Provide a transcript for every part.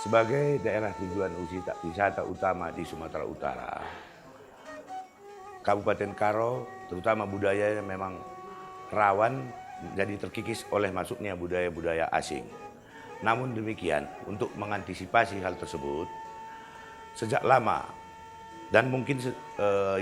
Sebagai daerah tujuan wisata utama di Sumatera Utara, Kabupaten Karo, terutama budayanya memang rawan jadi terkikis oleh masuknya budaya-budaya asing. Namun demikian, untuk mengantisipasi hal tersebut, sejak lama dan mungkin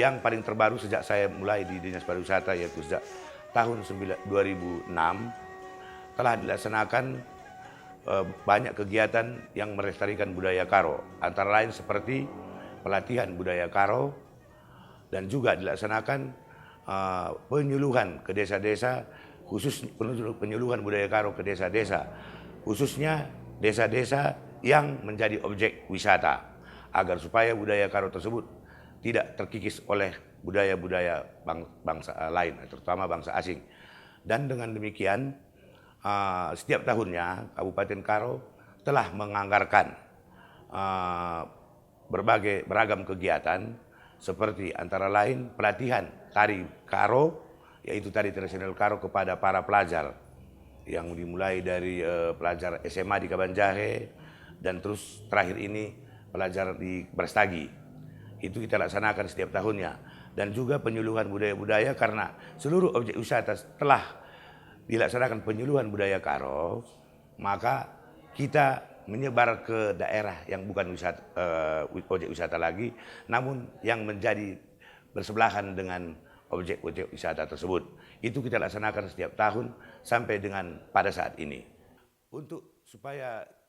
yang paling terbaru sejak saya mulai di Dinas Pariwisata, yaitu sejak tahun 2006, telah dilaksanakan banyak kegiatan yang melestarikan budaya Karo, antara lain seperti pelatihan budaya Karo, dan juga dilaksanakan penyuluhan ke desa-desa, khusus penyuluhan budaya Karo ke desa-desa, khususnya desa-desa yang menjadi objek wisata, agar supaya budaya Karo tersebut tidak terkikis oleh budaya-budaya bangsa lain, terutama bangsa asing. Dan dengan demikian, setiap tahunnya Kabupaten Karo telah menganggarkan beragam kegiatan, seperti antara lain pelatihan tari Karo, yaitu tari tradisional Karo kepada para pelajar, yang dimulai dari pelajar SMA di Kabanjahe, dan terus terakhir ini pelajar di Brastagi. Itu kita laksanakan setiap tahunnya. Dan juga penyuluhan budaya-budaya, karena seluruh objek wisata telah dilaksanakan penyuluhan budaya Karo, maka kita menyebar ke daerah yang bukan objek wisata lagi, namun yang menjadi bersebelahan dengan objek-objek wisata tersebut. Itu kita laksanakan setiap tahun sampai dengan pada saat ini.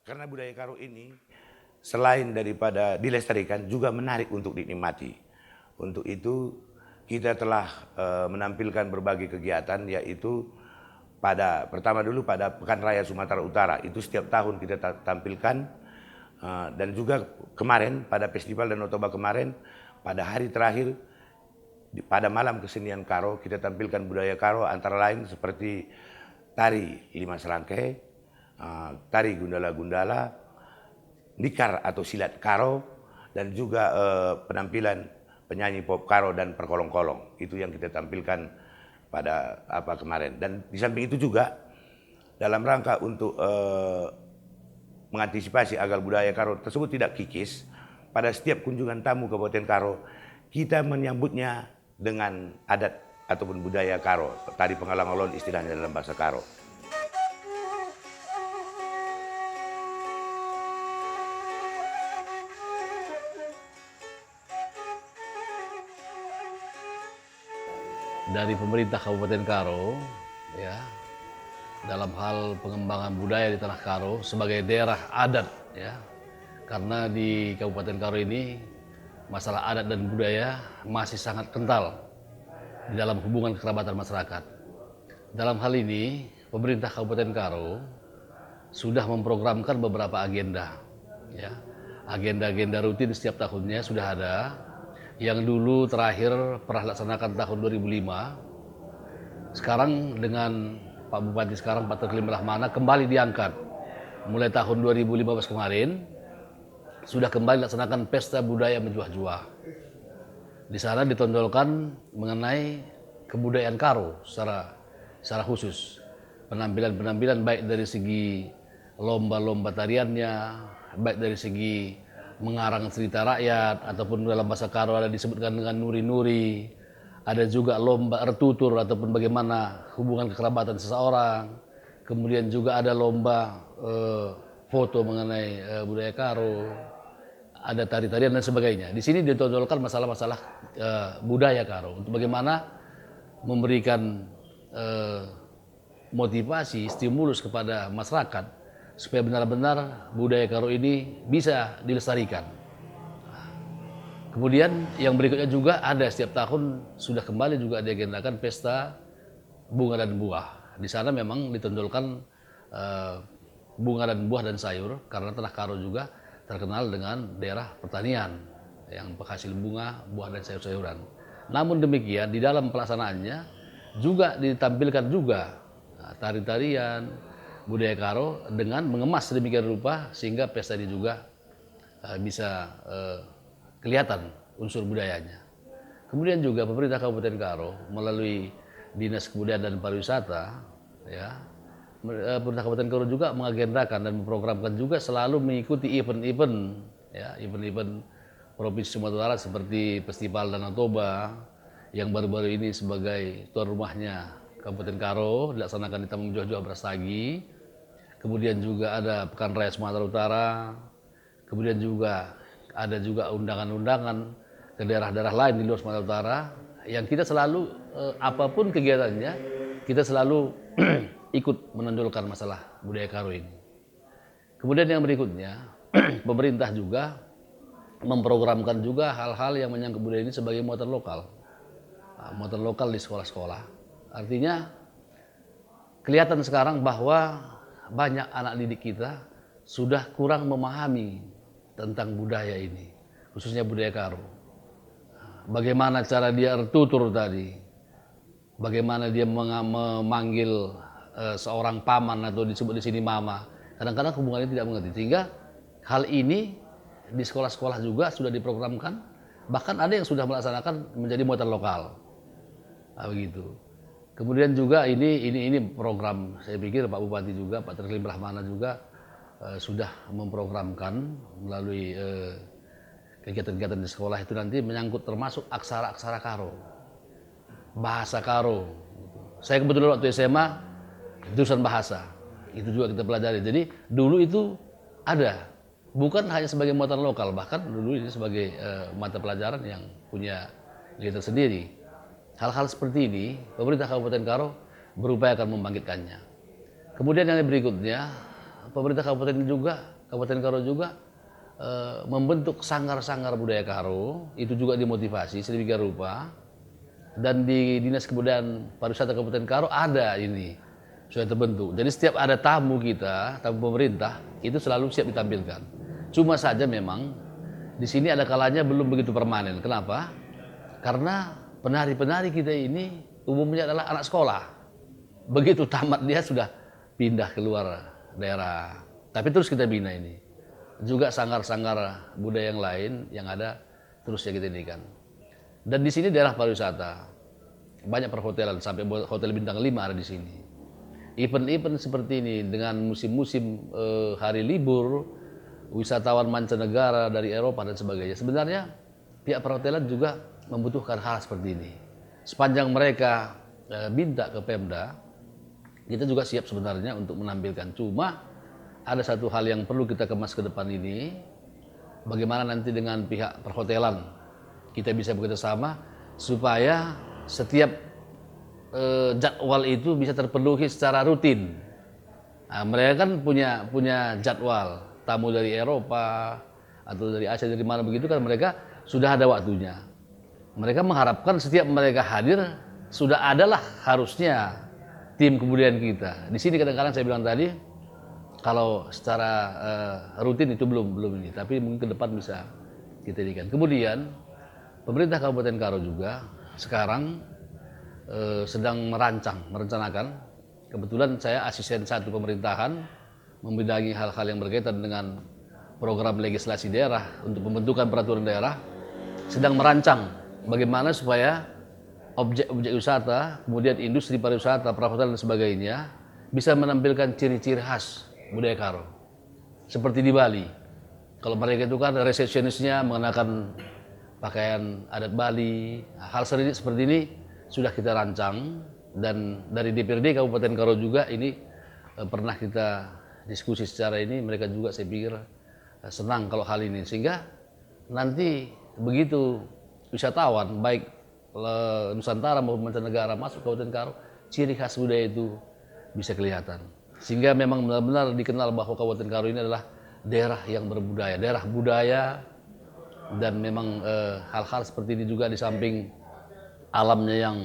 Karena budaya Karo ini selain daripada dilestarikan, juga menarik untuk dinikmati. Untuk itu kita telah menampilkan berbagai kegiatan, yaitu pertama dulu pada Pekan Raya Sumatera Utara, itu setiap tahun kita tampilkan, dan juga kemarin pada Festival Danau Toba kemarin, pada hari terakhir pada malam kesenian Karo, kita tampilkan budaya Karo, antara lain seperti tari Lima Serangkai, tari Gundala-Gundala, Nikar atau silat Karo, dan juga penampilan penyanyi pop Karo dan perkolong-kolong. Itu yang kita tampilkan pada kemarin. Dan di samping itu juga dalam rangka untuk mengantisipasi agar budaya Karo tersebut tidak kikis, pada setiap kunjungan tamu Kabupaten Karo kita menyambutnya dengan adat ataupun budaya Karo, tari pengalang-olon istilahnya dalam bahasa Karo. Dari pemerintah Kabupaten Karo, ya, dalam hal pengembangan budaya di Tanah Karo sebagai daerah adat, ya, karena di Kabupaten Karo ini masalah adat dan budaya masih sangat kental di dalam hubungan kerabatan masyarakat. Dalam hal ini, pemerintah Kabupaten Karo sudah memprogramkan beberapa agenda, ya, agenda-agenda rutin setiap tahunnya sudah ada. Yang dulu terakhir pernah laksanakan tahun 2005, sekarang dengan Pak Bupati sekarang, Pak Terklim Rahmana, kembali diangkat. Mulai tahun 2015 kemarin, sudah kembali laksanakan Pesta Budaya Menjuah-juah. Di sana ditonjolkan mengenai kebudayaan Karo secara khusus. Penampilan-penampilan baik dari segi lomba-lomba tariannya, baik dari segi mengarang cerita rakyat, ataupun dalam bahasa Karo ada disebutkan dengan nuri-nuri. Ada juga lomba ertutur ataupun bagaimana hubungan kekerabatan seseorang. Kemudian juga ada lomba foto mengenai budaya Karo. Ada tari-tarian dan sebagainya. Di sini ditonjolkan masalah-masalah budaya Karo, untuk bagaimana memberikan motivasi, stimulus kepada masyarakat supaya benar-benar budaya Karo ini bisa dilestarikan. Kemudian yang berikutnya juga ada setiap tahun sudah kembali juga diagendakan Pesta Bunga dan Buah. Di sana memang ditonjolkan bunga dan buah dan sayur, karena Tanah Karo juga terkenal dengan daerah pertanian yang penghasil bunga, buah dan sayur-sayuran. Namun demikian di dalam pelaksanaannya juga ditampilkan juga tari-tarian budaya Karo dengan mengemas sedemikian rupa sehingga pesta ini juga bisa kelihatan unsur budayanya. Kemudian juga pemerintah Kabupaten Karo melalui Dinas Kebudayaan dan Pariwisata, ya, pemerintah Kabupaten Karo juga mengagendakan dan memprogramkan juga selalu mengikuti event-event, ya, event-event Provinsi Sumatera Utara seperti Festival Danau Toba yang baru-baru ini sebagai tuan rumahnya Kabupaten Karo dilaksanakan di Taman Jojo Brastagi. Kemudian juga ada Pekan Raya Sumatera Utara. Kemudian juga ada juga undangan-undangan ke daerah-daerah lain di luar Sumatera Utara yang kita selalu apapun kegiatannya kita selalu ikut menonjolkan masalah budaya Karo ini. Kemudian yang berikutnya pemerintah juga memprogramkan juga hal-hal yang menyangkut budaya ini sebagai muatan lokal. Muatan lokal di sekolah-sekolah. Artinya kelihatan sekarang bahwa banyak anak didik kita sudah kurang memahami tentang budaya ini, khususnya budaya Karo. Bagaimana cara dia tutur tadi, bagaimana dia memanggil seorang paman atau disebut di sini mama. Kadang-kadang hubungannya tidak mengerti. Sehingga hal ini di sekolah-sekolah juga sudah diprogramkan, bahkan ada yang sudah melaksanakan menjadi muatan lokal. Begitu. Kemudian juga ini program, saya pikir Pak Bupati juga, Pak Terlim Rahmana juga sudah memprogramkan melalui kegiatan-kegiatan di sekolah itu nanti menyangkut termasuk aksara-aksara Karo, bahasa Karo. Saya kebetulan waktu SMA jurusan bahasa, itu juga kita pelajari. Jadi dulu itu ada, bukan hanya sebagai muatan lokal, bahkan dulu ini sebagai mata pelajaran yang punya nilai tersendiri. Hal-hal seperti ini pemerintah Kabupaten Karo berupaya akan membangkitkannya. Kemudian yang berikutnya pemerintah Kabupaten Karo juga membentuk sanggar-sanggar budaya Karo, itu juga dimotivasi sedemikian rupa. Dan di Dinas Kebudayaan Pariwisata Kabupaten Karo ada ini sudah terbentuk. Jadi setiap ada tamu kita, tamu pemerintah itu selalu siap ditampilkan. Cuma saja memang di sini ada kalanya belum begitu permanen. Kenapa? Karena penari-penari kita ini umumnya adalah anak sekolah. Begitu tamat dia sudah pindah keluar daerah. Tapi terus kita bina ini. Juga sanggar-sanggar budaya yang lain yang ada terus ya kita jadikan. Dan di sini daerah pariwisata. Banyak perhotelan sampai hotel bintang 5 ada di sini. Event-event seperti ini dengan musim-musim hari libur, wisatawan mancanegara dari Eropa dan sebagainya. Sebenarnya pihak perhotelan juga membutuhkan hal seperti ini. Sepanjang mereka minta ke Pemda, kita juga siap sebenarnya untuk menampilkan. Cuma ada satu hal yang perlu kita kemas ke depan ini, bagaimana nanti dengan pihak perhotelan kita bisa bekerjasama supaya setiap jadwal itu bisa terpenuhi secara rutin. Nah, mereka kan punya jadwal, tamu dari Eropa atau dari Asia dari mana begitu kan mereka sudah ada waktunya. Mereka mengharapkan setiap mereka hadir sudah adalah harusnya tim kebudayaan kita. Di sini kadang-kadang saya bilang tadi kalau secara rutin itu belum ini, tapi mungkin ke depan bisa kita jadikan. Kemudian pemerintah Kabupaten Karo juga sekarang sedang merencanakan. Kebetulan saya asisten satu pemerintahan membidangi hal-hal yang berkaitan dengan program legislasi daerah untuk pembentukan peraturan daerah, sedang merancang bagaimana supaya objek-objek wisata, kemudian industri pariwisata, perhotelan dan sebagainya bisa menampilkan ciri-ciri khas budaya Karo. Seperti di Bali. Kalau mereka itu kan resepsionisnya mengenakan pakaian adat Bali. Hal seperti ini sudah kita rancang dan dari DPRD Kabupaten Karo juga ini pernah kita diskusi secara ini, mereka juga saya pikir senang kalau hal ini. Sehingga nanti begitu wisatawan baik Nusantara maupun mancanegara masuk Kabupaten Karo, ciri khas budaya itu bisa kelihatan. Sehingga memang benar-benar dikenal bahwa Kabupaten Karo ini adalah daerah yang berbudaya, daerah budaya. Dan memang hal-hal seperti ini juga di samping alamnya yang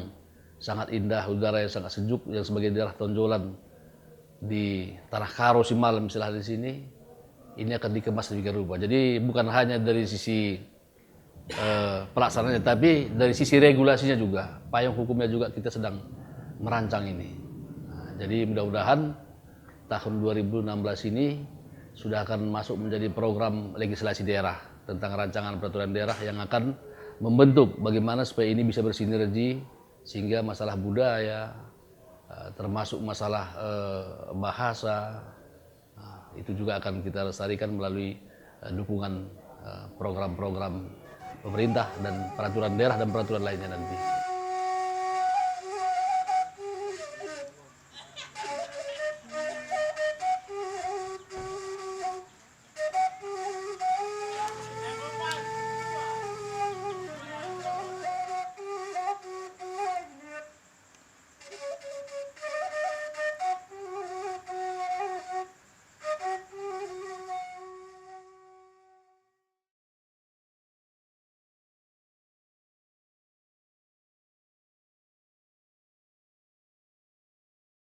sangat indah, udara yang sangat sejuk, yang sebagai daerah tonjolan di tanah Karo Simalem istilah di sini, ini akan dikemas sedemikian rupa. Jadi bukan hanya dari sisi pelaksanaannya, tapi dari sisi regulasinya juga, payung hukumnya juga kita sedang merancang ini. Nah, jadi mudah-mudahan tahun 2016 ini sudah akan masuk menjadi program legislasi daerah tentang rancangan peraturan daerah yang akan membentuk bagaimana supaya ini bisa bersinergi sehingga masalah budaya, termasuk masalah bahasa, itu juga akan kita lestarikan melalui dukungan program-program pemerintah dan peraturan daerah dan peraturan lainnya nanti.